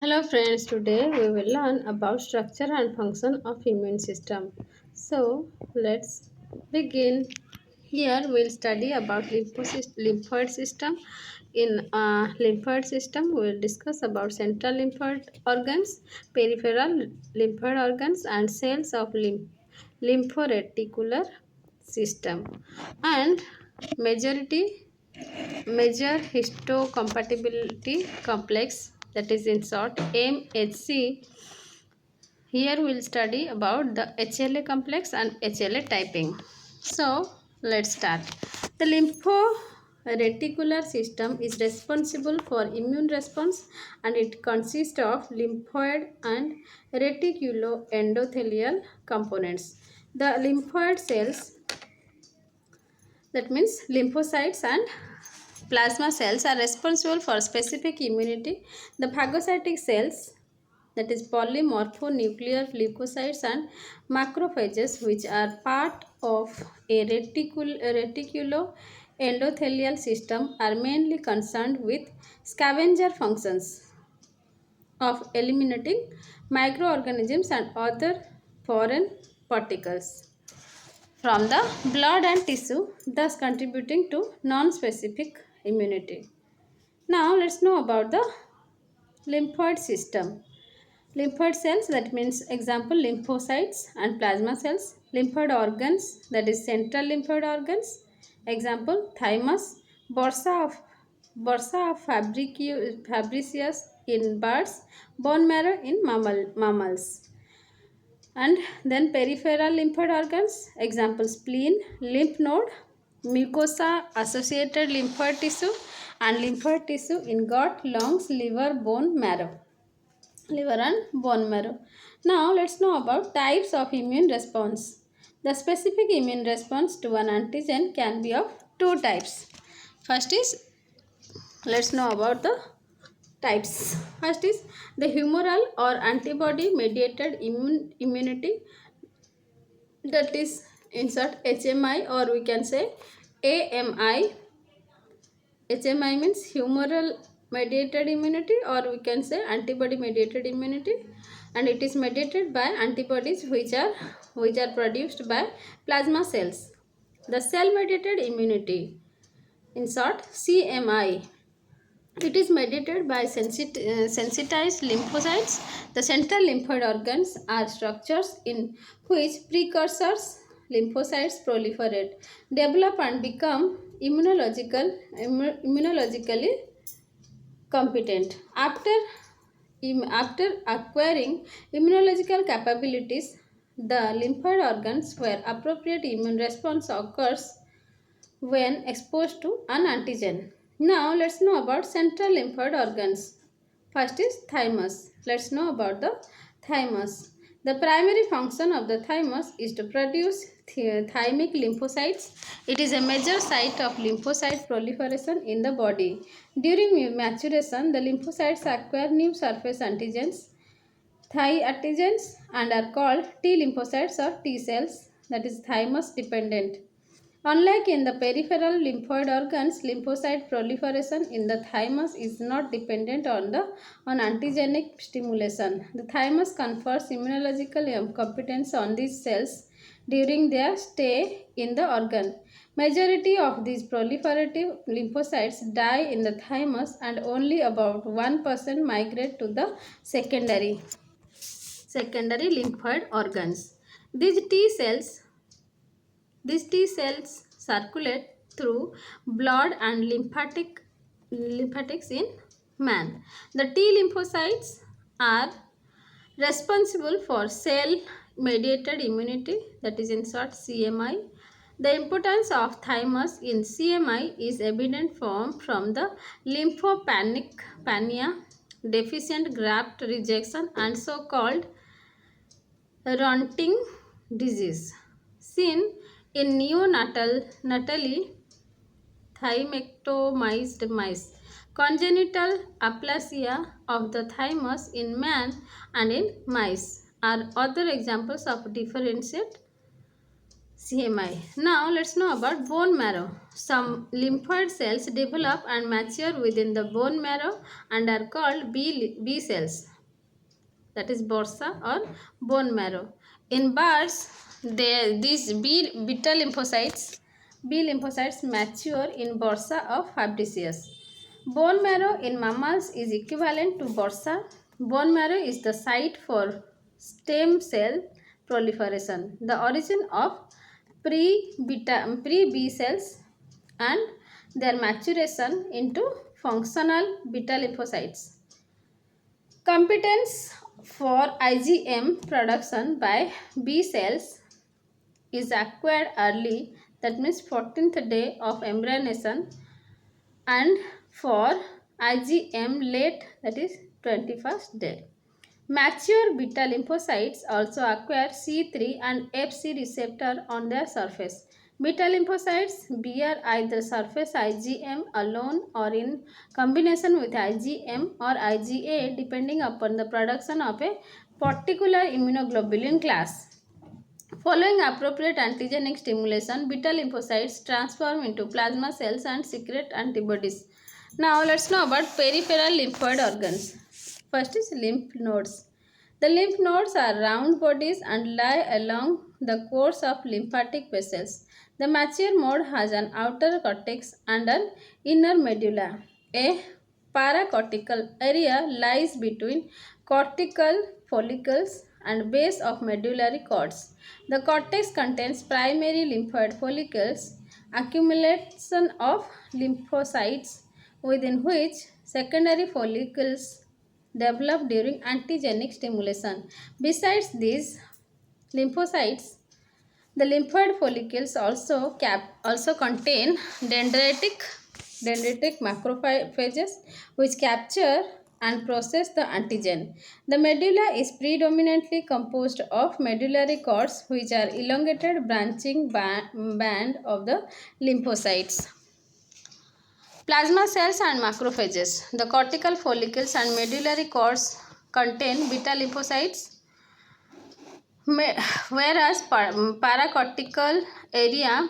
Hello friends, today we will learn about structure and function of immune system. So let's begin. Here we'll study about lymphoid system. In lymphoid system, we'll discuss about central lymphoid organs, peripheral lymphoid organs, and cells of lymphoreticular system. And majority major histocompatibility complex, that is in short MHC. Here we'll study about the HLA complex and HLA typing. So let's start. The lymphoreticular system is responsible for immune response, and it consists of lymphoid and reticuloendothelial components. The lymphoid cells, that means lymphocytes and plasma cells, are responsible for specific immunity. The phagocytic cells, that is polymorphonuclear leukocytes and macrophages, which are part of a reticuloendothelial system, are mainly concerned with scavenger functions of eliminating microorganisms and other foreign particles from the blood and tissue, thus contributing to non-specific immunity. Now let's know about the lymphoid system. Lymphoid cells, that means example lymphocytes and plasma cells. Lymphoid organs, that is central lymphoid organs. Example thymus, bursa of fabricius in birds, bone marrow in mammals. And then peripheral lymphoid organs, example spleen, lymph node, mucosa associated lymphoid tissue, and lymphoid tissue in gut, lungs, liver and bone marrow. Now let's know about types of immune response. The specific immune response to an antigen can be of two types. First is, let's know about the types. First is the humoral or antibody mediated immunity, that is insert HMI, or we can say AMI. HMI means humoral mediated immunity, or we can say antibody mediated immunity, and it is mediated by antibodies which are produced by plasma cells. The cell mediated immunity, in short CMI, it is mediated by sensitized lymphocytes. The central lymphoid organs are structures in which precursors lymphocytes proliferate, develop and become immunologically competent. After acquiring immunological capabilities, the lymphoid organs where appropriate immune response occurs when exposed to an antigen. Now let's know about central lymphoid organs. First is thymus. Let's know about the thymus. The primary function of the thymus is to produce thymic lymphocytes. It is a major site of lymphocyte proliferation in the body. During maturation, the lymphocytes acquire new surface antigens, antigens, and are called T lymphocytes or T cells, that is thymus dependent. Unlike in the peripheral lymphoid organs, lymphocyte proliferation in the thymus is not dependent on antigenic stimulation. The thymus confers immunological competence on these cells during their stay in the organ. Majority of these proliferative lymphocytes die in the thymus, and only about 1% migrate to the secondary lymphoid organs. These T cells circulate through blood and lymphatics in man. The T lymphocytes are responsible for cell mediated immunity, that is in short CMI. The importance of thymus in CMI is evident from the lymphopenia, deficient graft rejection, and so-called Rorting disease seen in neonatally thymectomized mice, congenital aplasia of the thymus in man and in mice are other examples of differentiate CMI. Now let's know about bone marrow. Some lymphoid cells develop and mature within the bone marrow and are called B cells. that is bursa or bone marrow. In birds, these beta B lymphocytes mature in bursa of Fabricius. Bone marrow in mammals is equivalent to bursa. Bone marrow is the site for stem cell proliferation, the origin of pre-B cells and their maturation into functional beta lymphocytes. Competence for IgM production by B cells is acquired early, that means 14th day of embryonation, and for IgM late, that is 21st day. Mature beta lymphocytes also acquire C3 and Fc receptor on their surface. Beta lymphocytes bear either surface IgM alone or in combination with IgM or IgA depending upon the production of a particular immunoglobulin class. Following appropriate antigenic stimulation, beta lymphocytes transform into plasma cells and secrete antibodies. Now let's know about peripheral lymphoid organs. First is lymph nodes. The lymph nodes are round bodies and lie along the course of lymphatic vessels. The mature mode has an outer cortex and an inner medulla. A paracortical area lies between cortical follicles and base of medullary cords. The cortex contains primary lymphoid follicles, accumulation of lymphocytes within which secondary follicles develop during antigenic stimulation. Besides these lymphocytes, the lymphoid follicles also contain dendritic macrophages which capture and process the antigen. The medulla is predominantly composed of medullary cords which are elongated branching band of the lymphocytes. Plasma cells and macrophages. The cortical follicles and medullary cords contain beta lymphocytes, whereas paracortical area,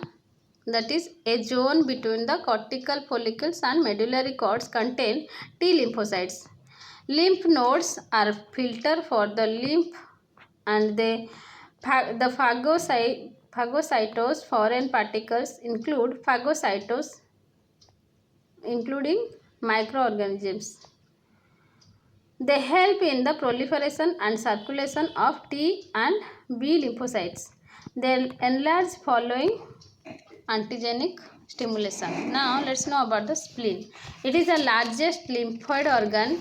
that is a zone between the cortical follicles and medullary cords, contain T lymphocytes. Lymph nodes are filter for the lymph and the phagocytosed foreign particles include phagocytosed including microorganisms. They help in the proliferation and circulation of T and B lymphocytes. They enlarge following antigenic stimulation. Now let's know about the spleen. It is the largest lymphoid organ.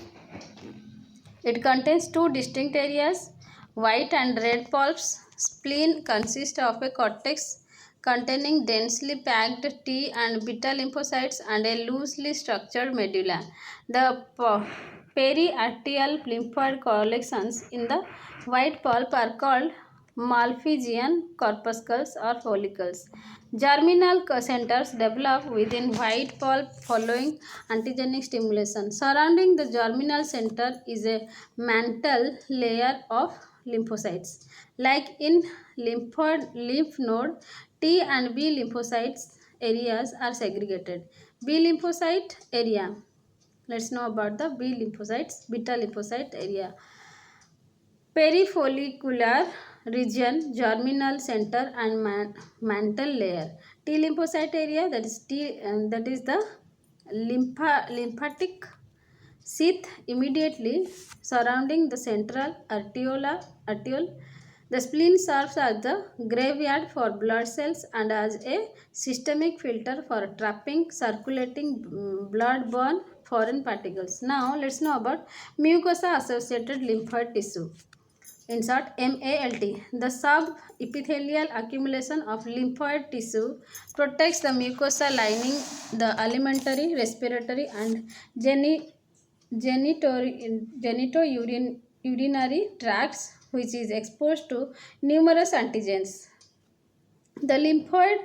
It contains two distinct areas, white and red pulps. Spleen consists of a cortex containing densely packed T and beta lymphocytes and a loosely structured medulla. The periarterial lymphoid collections in the white pulp are called Malpighian corpuscles or follicles. Germinal centers develop within white pulp following antigenic stimulation. Surrounding the germinal center is a mantle layer of lymphocytes. Like in lymph node, T and B lymphocytes areas are segregated. B lymphocyte area. Let's know about the B lymphocytes, beta lymphocyte area. Perifollicular region, germinal center and mantle layer. T lymphocyte area, that is the lymphatic sheath immediately surrounding the central arteriole. The spleen serves as the graveyard for blood cells and as a systemic filter for trapping circulating blood-borne foreign particles. Now let's know about mucosa associated lymphoid tissue. In short, MALT. The sub-epithelial accumulation of lymphoid tissue protects the mucosa lining the alimentary, respiratory and genitourinary tracts, which is exposed to numerous antigens. The lymphoid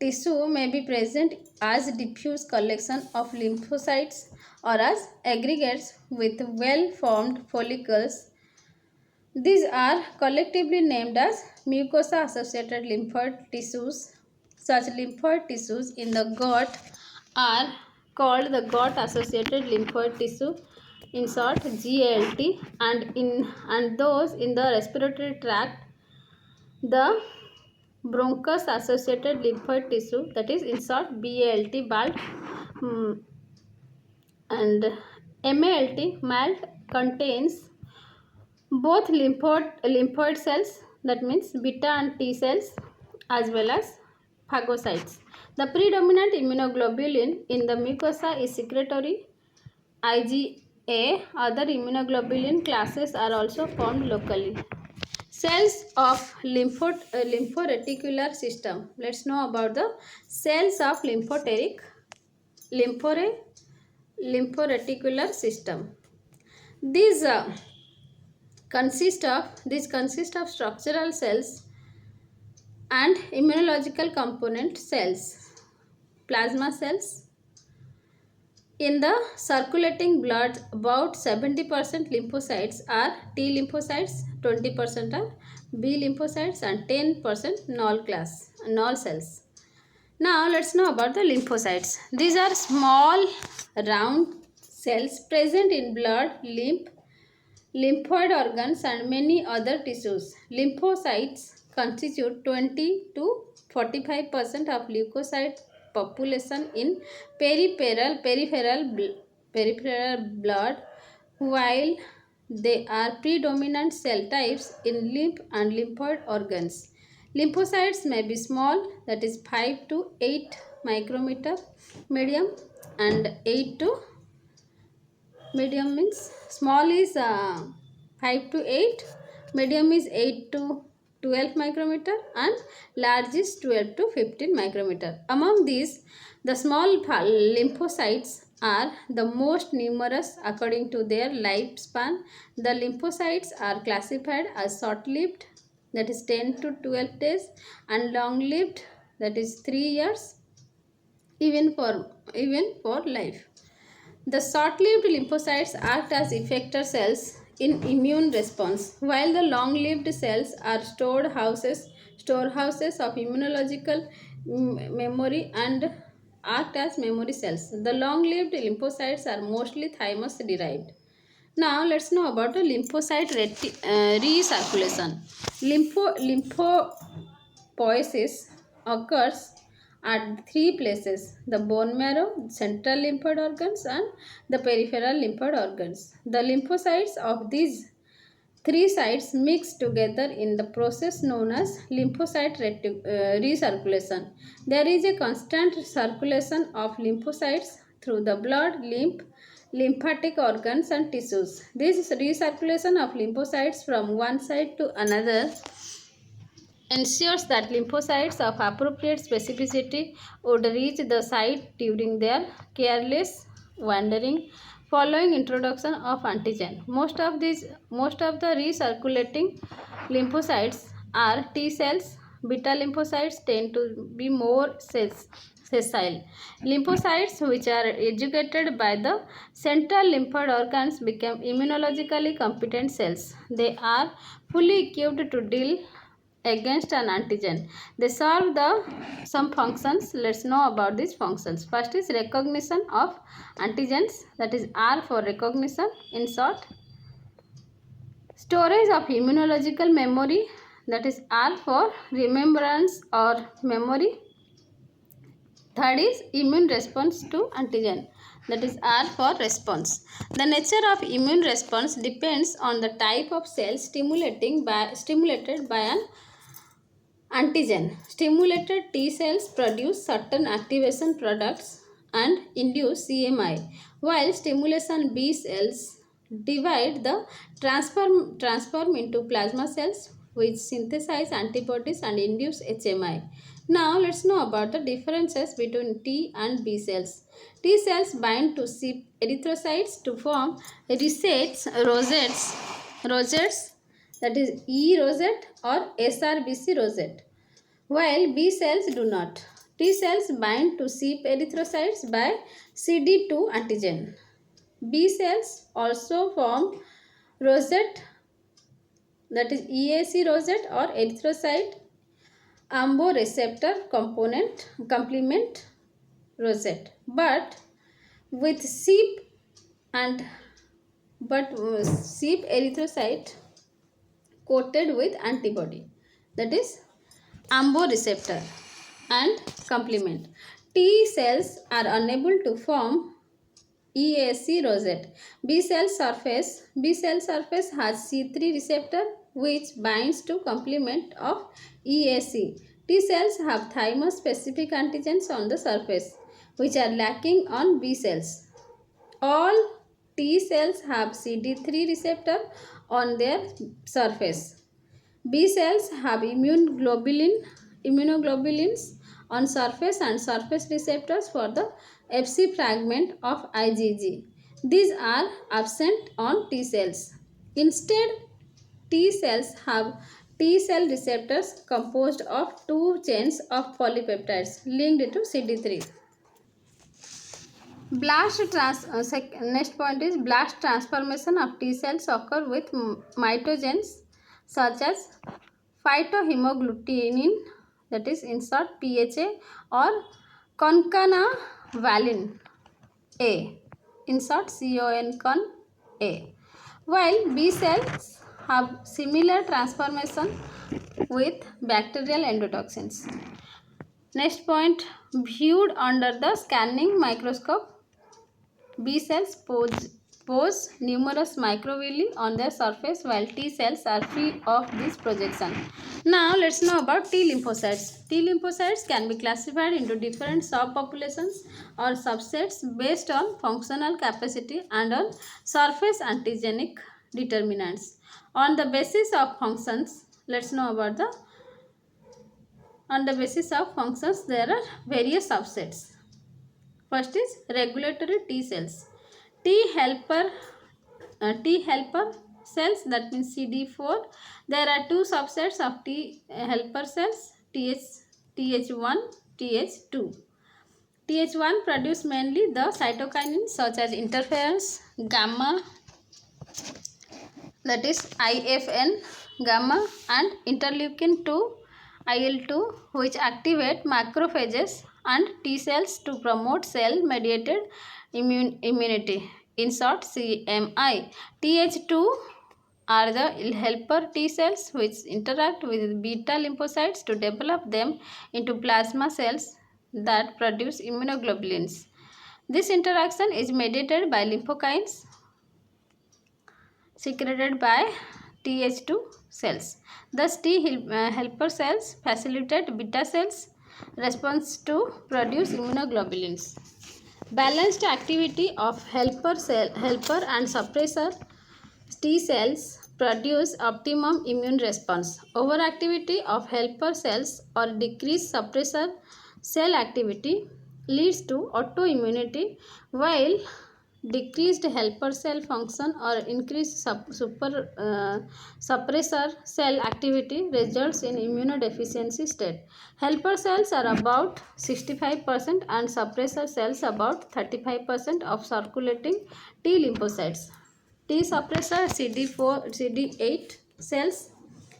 tissue may be present as diffuse collection of lymphocytes or as aggregates with well-formed follicles. These are collectively named as mucosa-associated lymphoid tissues. Such lymphoid tissues in the gut are called the gut-associated lymphoid tissue. in short GALT, and those in the respiratory tract, the bronchus associated lymphoid tissue, that is in short BALT, BALT, and MALT contains both lymphoid cells, that means beta and T cells, as well as phagocytes. The predominant immunoglobulin in the mucosa is secretory IgA. Other immunoglobulin classes are also formed locally. Cells of lymphoreticular system. Let's know about the cells of lymphoreticular system. These consist of structural cells and immunological component cells. Plasma cells. In the circulating blood, about 70% lymphocytes are T lymphocytes, 20% are B lymphocytes, and 10% null cells. Now let's know about the lymphocytes. These are small round cells present in blood, lymphoid organs, and many other tissues. Lymphocytes constitute 20 to 45% of leukocyte population in peripheral blood, while they are predominant cell types in lymph and lymphoid organs. Lymphocytes may be small, that is 5 to 8 micrometer, medium, and 8 to medium means small is 5 to 8, medium is 8 to 12 micrometer, and large is 12 to 15 micrometer. Among these, the small lymphocytes are the most numerous according to their lifespan. The lymphocytes are classified as short-lived, that is 10 to 12 days, and long-lived, that is 3 years, even for life. The short-lived lymphocytes act as effector cells in immune response, while the long-lived cells are storehouses of immunological memory and act as memory cells. The long-lived lymphocytes are mostly thymus derived. Now let's know about the lymphocyte recirculation. Lymphopoiesis occurs at three places: the bone marrow, central lymphoid organs, and the peripheral lymphoid organs. The lymphocytes of these three sites mix together in the process known as lymphocyte recirculation. There is a constant circulation of lymphocytes through the blood, lymphatic organs, and tissues. This recirculation of lymphocytes from one site to another ensures that lymphocytes of appropriate specificity would reach the site during their careless wandering following introduction of antigen. Most of the recirculating lymphocytes are T cells. Beta lymphocytes tend to be more sessile. Lymphocytes which are educated by the central lymphoid organs become immunologically competent cells. They are fully equipped to deal against an antigen. They serve some functions. Let's know about these functions. First is recognition of antigens, that is R for recognition in short. Storage of immunological memory, that is R for remembrance or memory. Third is immune response to antigen, that is R for response. The nature of immune response depends on the type of cell stimulated by an antigen. Stimulated T cells produce certain activation products and induce CMI, while stimulation B cells divide the transform into plasma cells which synthesize antibodies and induce HMI. Now let's know about the differences between T and B cells. T cells bind to CYP erythrocytes to form rosettes, that is E rosette or SRBC rosette, while B cells do not. T cells bind to CYP erythrocytes by CD2 antigen. B cells also form rosette, that is EAC rosette or erythrocyte amboreceptor complement rosette, but with CYP and but sheep erythrocyte coated with antibody, that is AMBO receptor and complement. T cells are unable to form EAC rosette. B cell surface has C3 receptor which binds to complement of EAC. T cells have thymus specific antigens on the surface which are lacking on B cells. All T cells have CD3 receptor on their surface. B cells have immunoglobulins on surface and surface receptors for the Fc fragment of IgG. These are absent on T cells. Instead, T cells have T cell receptors composed of two chains of polypeptides linked to CD3. Next point is blast transformation of T cells occur with mitogens such as phytohemagglutinin, that is in short PHA, or concanavalin A, in short CONCAN A. While B cells have similar transformation with bacterial endotoxins. Next point, viewed under the scanning microscope, B cells pose numerous microvilli on their surface while T cells are free of this projection. Now let's know about T lymphocytes. T lymphocytes can be classified into different subpopulations or subsets based on functional capacity and on surface antigenic determinants. On the basis of functions, let's know about there are various subsets. First is regulatory T cells. T helper cells, that means CD4. There are two subsets of T helper cells, Th1, Th2. Th1 produce mainly the cytokinins such as interferons, gamma, that is IFN, gamma, and interleukin 2, IL-2, which activate macrophages and T cells to promote cell-mediated immunity. In short, CMI. Th2 are the helper T cells which interact with beta lymphocytes to develop them into plasma cells that produce immunoglobulins. This interaction is mediated by lymphokines secreted by Th2 cells. Thus, T helper cells facilitate beta cells response to produce immunoglobulins. Balanced activity of helper and suppressor T cells produce optimum immune response. Overactivity of helper cells or decreased suppressor cell activity leads to autoimmunity, while decreased helper cell function or increased suppressor cell activity results in immunodeficiency state. Helper cells are about 65% and suppressor cells about 35% of circulating T lymphocytes. T suppressor CD8 cells.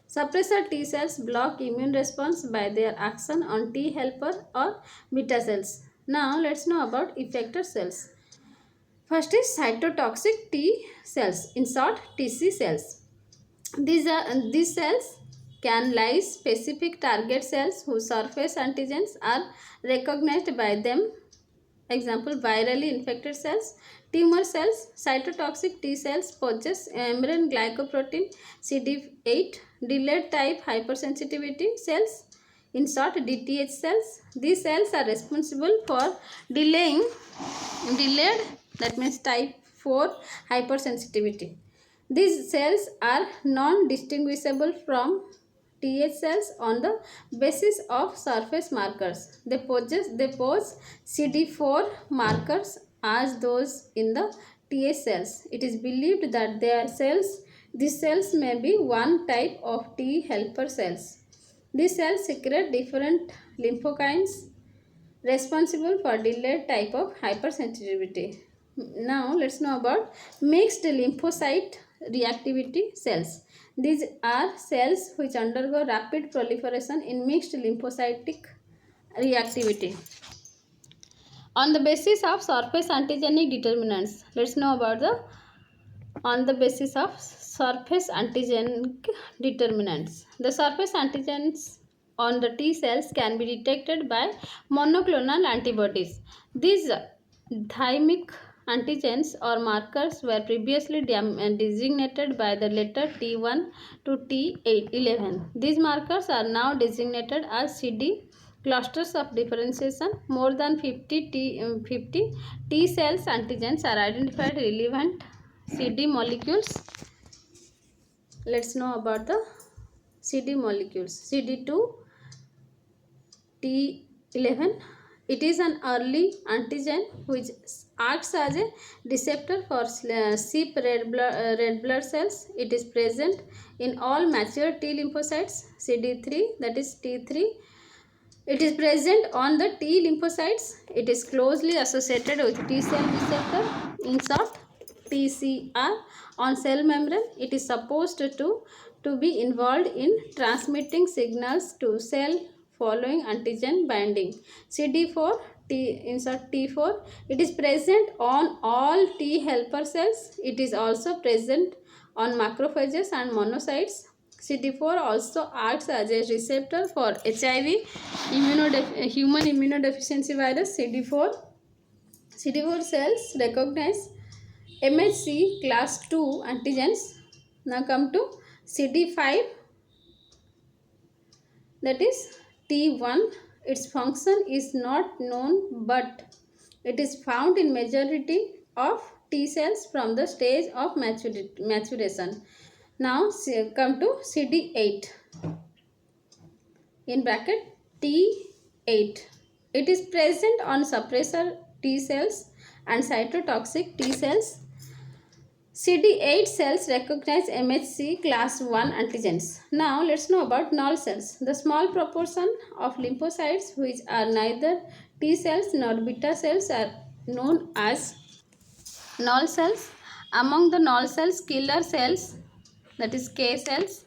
Suppressor T cells block immune response by their action on T helper or beta cells. Now let's know about effector cells. First is cytotoxic T cells, in short TC cells. These cells can lyse specific target cells whose surface antigens are recognized by them. Example, virally infected cells. Tumor cells. Cytotoxic T cells possess membrane glycoprotein CD8. Delayed type hypersensitivity cells, in short DTH cells. These cells are responsible for delayed, that means type 4 hypersensitivity. These cells are non-distinguishable from TH cells on the basis of surface markers. They pose CD4 markers as those in the TH cells. It is believed that these cells may be one type of T helper cells. These cells secrete different lymphokines responsible for delayed type of hypersensitivity. Now let's know about mixed lymphocyte reactivity cells. These are cells which undergo rapid proliferation in mixed lymphocytic reactivity. On the basis of surface antigenic determinants, let's know about the on the basis of surface antigen determinants. The surface antigens on the T cells can be detected by monoclonal antibodies. These thymic antigens or markers were previously designated by the letter T1 to T11. These markers are now designated as CD clusters of differentiation. More than 50 T cells antigens are identified relevant CD molecules. Let's know about the CD molecules. CD2 T11. It is an early antigen which acts as a receptor for sheep red blood cells. It is present in all mature T lymphocytes. CD3, that is T3. It is present on the T lymphocytes. It is closely associated with T cell receptor. In short, TCR on cell membrane. It is supposed to be involved in transmitting signals to cell following antigen binding. CD4 insert T4. It is present on all T helper cells. It is also present on macrophages and monocytes. CD4 also acts as a receptor for HIV, human immunodeficiency virus. CD4 cells recognize MHC class 2 antigens. Now come to CD5, that is T1. Its function is not known, but it is found in majority of T cells from the stage of maturation. Now come to CD8 in bracket T8. It is present on suppressor T cells and cytotoxic T cells. CD8 cells recognize MHC class 1 antigens. Now let's know about null cells. The small proportion of lymphocytes which are neither T cells nor beta cells are known as null cells. Among the null cells, killer cells, that is K cells,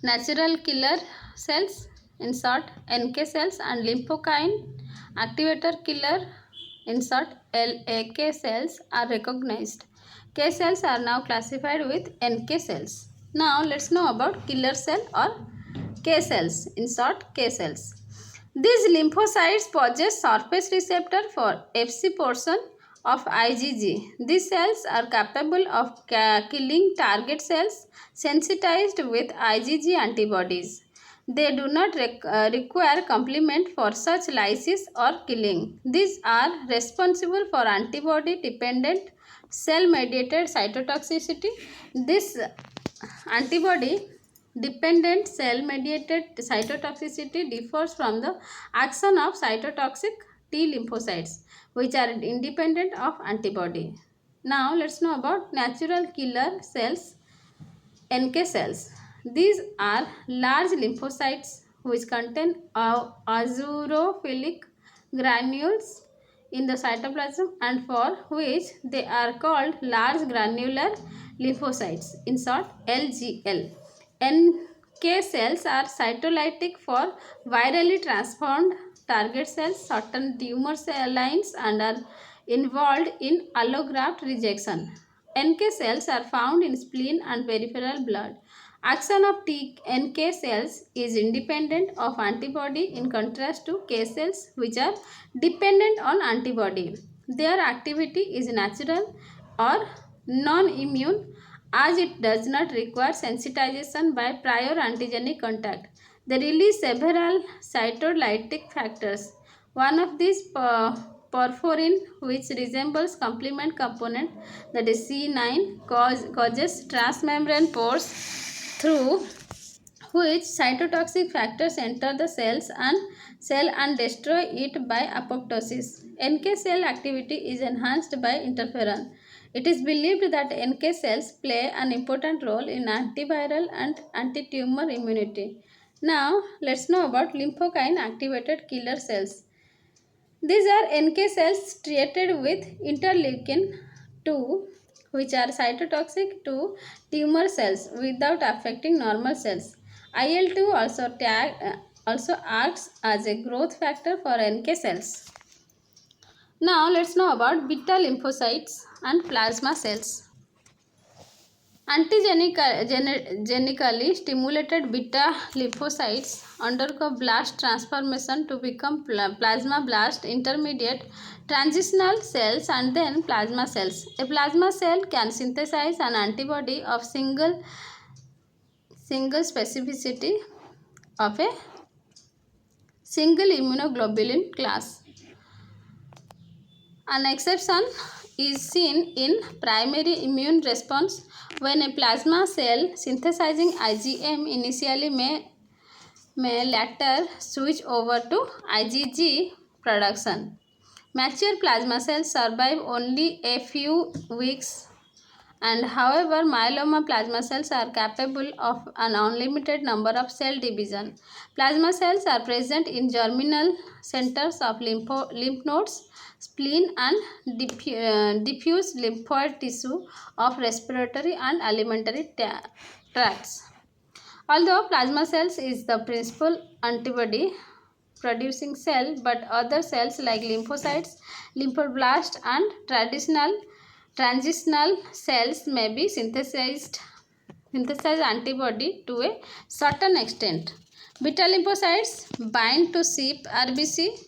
natural killer cells, in short NK cells, and lymphokine activator killer, in short LAK cells are recognized. K cells are now classified with NK cells. Now let's know about killer cell or K cells, in short K cells. These lymphocytes possess surface receptor for Fc portion of IgG. These cells are capable of killing target cells sensitized with IgG antibodies. They do not require complement for such lysis or killing. These are responsible for antibody-dependent cell-mediated cytotoxicity. This antibody-dependent cell-mediated cytotoxicity differs from the action of cytotoxic T lymphocytes, which are independent of antibody. Now let's know about natural killer cells, NK cells. These are large lymphocytes which contain azurophilic granules in the cytoplasm and for which they are called large granular lymphocytes, in short LGL. NK cells are cytolytic for virally transformed target cells, certain tumor cell lines, and are involved in allograft rejection. NK cells are found in spleen and peripheral blood. Action of NK cells is independent of antibody in contrast to K cells which are dependent on antibody. Their activity is natural or non-immune as it does not require sensitization by prior antigenic contact. They release several cytolytic factors. One of these porphyrin, which resembles complement component, that is C9, causes transmembrane pores through which cytotoxic factors enter the cell and destroy it by apoptosis. NK cell activity is enhanced by interferon. It is believed that NK cells play an important role in antiviral and anti-tumor immunity. Now, let's know about lymphokine activated killer cells. These are NK cells treated with interleukin 2, which are cytotoxic to tumor cells without affecting normal cells. IL-2 also acts as a growth factor for NK cells. Now let's know about beta lymphocytes and plasma cells. Antigenically stimulated beta lymphocytes undergo blast transformation to become plasma blast, intermediate, transitional cells, and then plasma cells. A plasma cell can synthesize an antibody of single specificity of a single immunoglobulin class. An exception is seen in primary immune response when a plasma cell synthesizing IgM initially may later switch over to IgG production. Mature plasma cells survive only a few weeks, and however myeloma plasma cells are capable of an unlimited number of cell division. Plasma cells are present in germinal centers of lymph nodes, spleen, and diffuse lymphoid tissue of respiratory and alimentary tracts. Although plasma cells is the principal antibody producing cell, but other cells like lymphocytes, lymphoblasts, and transitional cells may be synthesized antibody to a certain extent. Beta lymphocytes bind to sheep RBC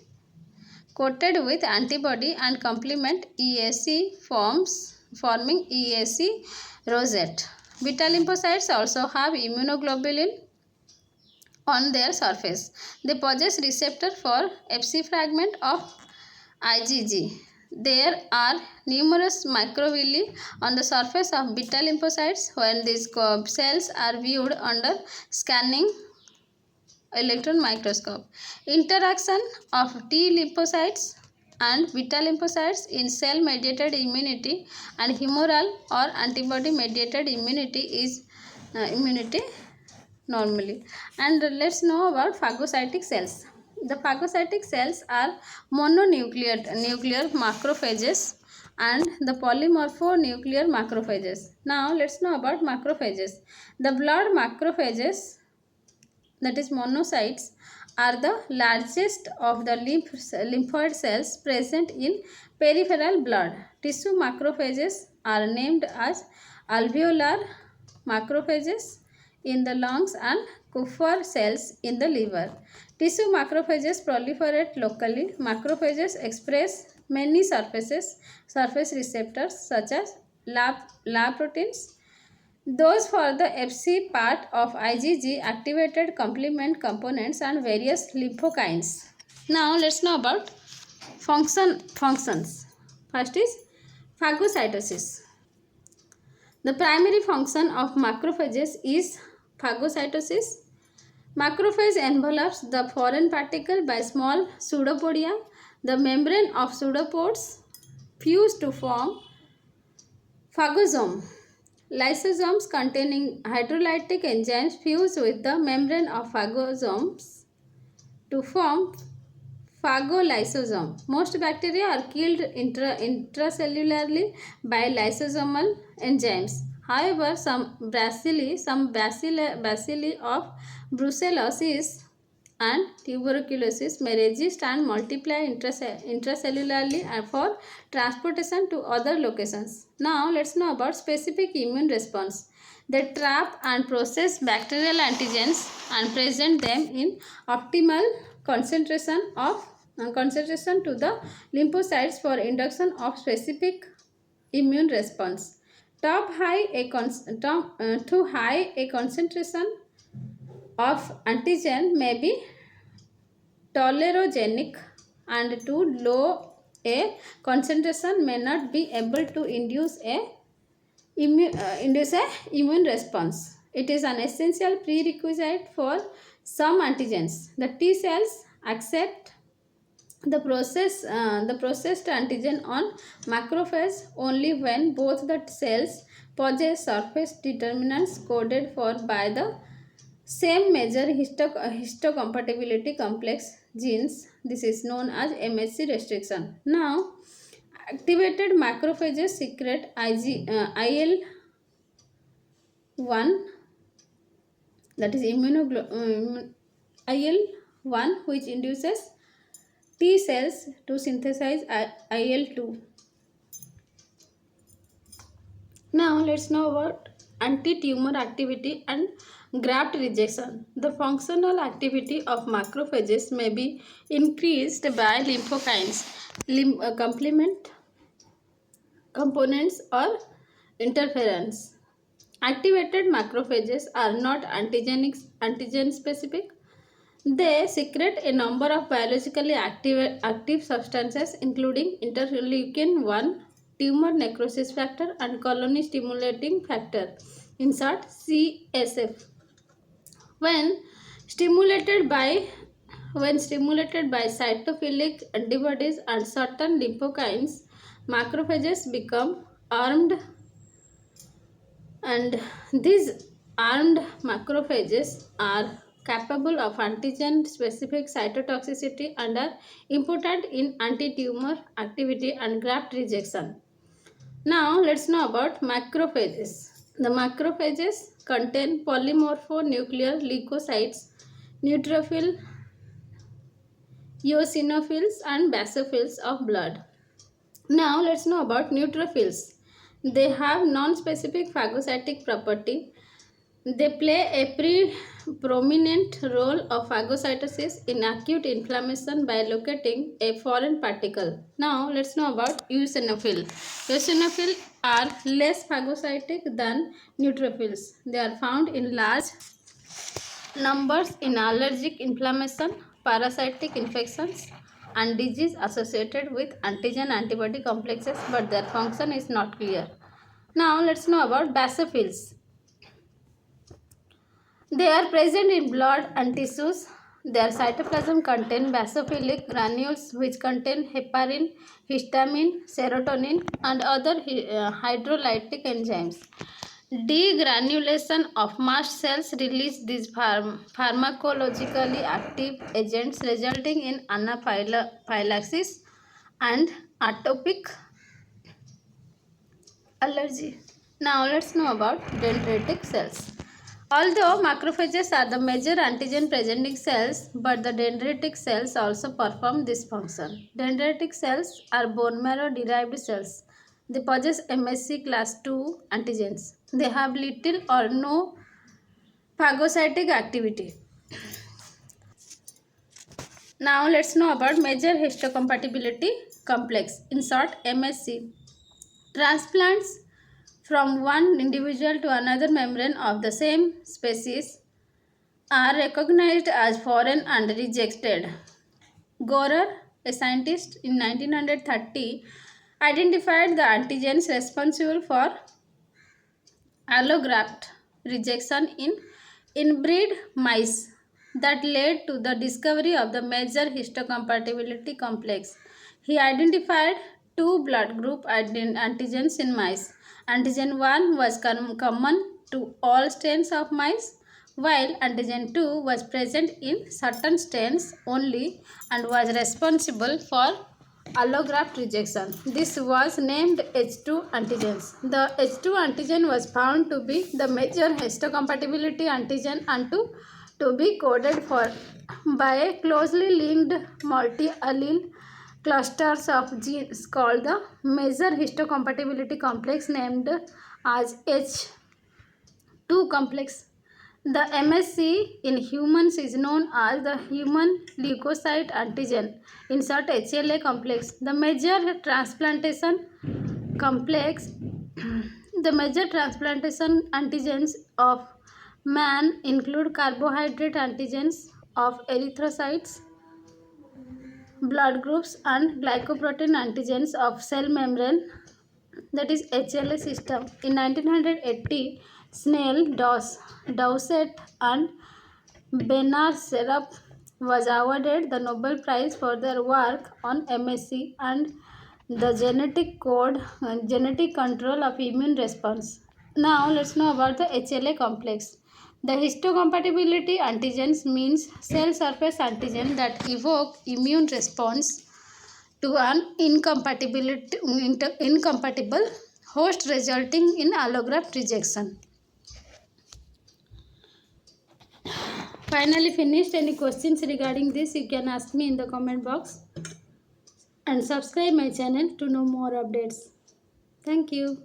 coated with antibody and complement EAC forming EAC rosette. Beta lymphocytes also have immunoglobulin on their surface. They possess receptor for Fc fragment of IgG. There are numerous microvilli on the surface of beta lymphocytes. When these cells are viewed under scanning electron microscope, interaction of T lymphocytes and beta lymphocytes in cell mediated immunity and humoral or antibody mediated immunity is immunity normally. And let's know about phagocytic cells. The phagocytic cells are mononuclear macrophages and the polymorphonuclear macrophages. Now let's know about macrophages. The blood macrophages, that is monocytes, are the largest of the lymphoid cells present in peripheral blood. Tissue macrophages are named as alveolar macrophages in the lungs and Kupffer cells in the liver. Tissue macrophages proliferate locally. Macrophages express many surface receptors such as lab proteins. Those for the Fc part of IgG activated complement components and various lymphokines. Now let's know about functions. First is phagocytosis. The primary function of macrophages is phagocytosis. Macrophage envelopes the foreign particle by small pseudopodia. The membrane of pseudopods fuse to form phagosome. Lysosomes containing hydrolytic enzymes fuse with the membrane of phagosomes to form phagolysosome. Most bacteria are killed intracellularly by lysosomal enzymes. However, some bacilli of brucellosis and tuberculosis may resist and multiply intracellularly for transportation to other locations. Now, let's know about specific immune response. They trap and process bacterial antigens and present them in optimal concentration to the lymphocytes for induction of specific immune response. Too high a concentration of antigen may be tolerogenic, and too low a concentration may not be able to induce a immune response. It is an essential prerequisite for some antigens. The T cells accept the processed antigen on macrophage only when both the cells possess surface determinants coded for by the same major histocompatibility complex genes. This is known as MHC restriction. Now, activated macrophages secrete IL-1, that is IL-1, which induces T cells to synthesize IL-2. Now let's know about anti-tumor activity and graft rejection. The functional activity of macrophages may be increased by lymphokines, complement components or interference. Activated macrophages are not antigen specific. They secrete a number of biologically active substances including interleukin 1, tumor necrosis factor and colony stimulating factor, in short CSF. When stimulated by cytophilic antibodies and certain lymphokines, macrophages become armed, and these armed macrophages are capable of antigen specific cytotoxicity and are important in anti-tumor activity and graft rejection. Now let's know about macrophages. The macrophages contain polymorphonuclear leukocytes, neutrophil, eosinophils and basophils of blood. Now let's know about neutrophils. They have non-specific phagocytic property. They play a prominent role of phagocytosis in acute inflammation by locating a foreign particle. Now let's know about eosinophil. Eosinophils are less phagocytic than neutrophils. They are found in large numbers in allergic inflammation, parasitic infections, and disease associated with antigen antibody complexes, but their function is not clear. Now let's know about basophils. They are present in blood and tissues. Their cytoplasm contains basophilic granules which contain heparin, histamine, serotonin, and other hydrolytic enzymes. Degranulation of mast cells release these pharmacologically active agents, resulting in anaphylaxis and atopic allergy. Now let's know about dendritic cells. Although macrophages are the major antigen presenting cells, but the dendritic cells also perform this function. Dendritic cells are bone marrow derived cells. They possess MSC class II antigens. They have little or no phagocytic activity. Now let's know about major histocompatibility complex. In short, MSC. Transplants from one individual to another membrane of the same species are recognized as foreign and rejected. Gorer, a scientist in 1930, identified the antigens responsible for allograft rejection in inbred mice that led to the discovery of the major histocompatibility complex. He identified two blood group antigens in mice. Antigen 1 was common to all strains of mice, while antigen 2 was present in certain strains only and was responsible for allograft rejection. This was named H2 antigens. The H2 antigen was found to be the major histocompatibility antigen and to be coded for by a closely linked multi-allele clusters of genes called the major histocompatibility complex, named as H2 complex. The MSC in humans is known as the human leukocyte antigen, in short HLA complex. The major transplantation complex, the major transplantation antigens of man include carbohydrate antigens of erythrocytes, blood groups, and glycoprotein antigens of cell membrane, that is HLA system. In 1980, Snell, Dowsett and Benacerraf was awarded the Nobel Prize for their work on MSC and the genetic control of immune response. Now let's know about the HLA complex. The histocompatibility antigens means cell surface antigen that evoke immune response to an incompatible host, resulting in allograft rejection. Finally finished. Any questions regarding this, you can ask me in the comment box, and subscribe my channel to know more updates. Thank you.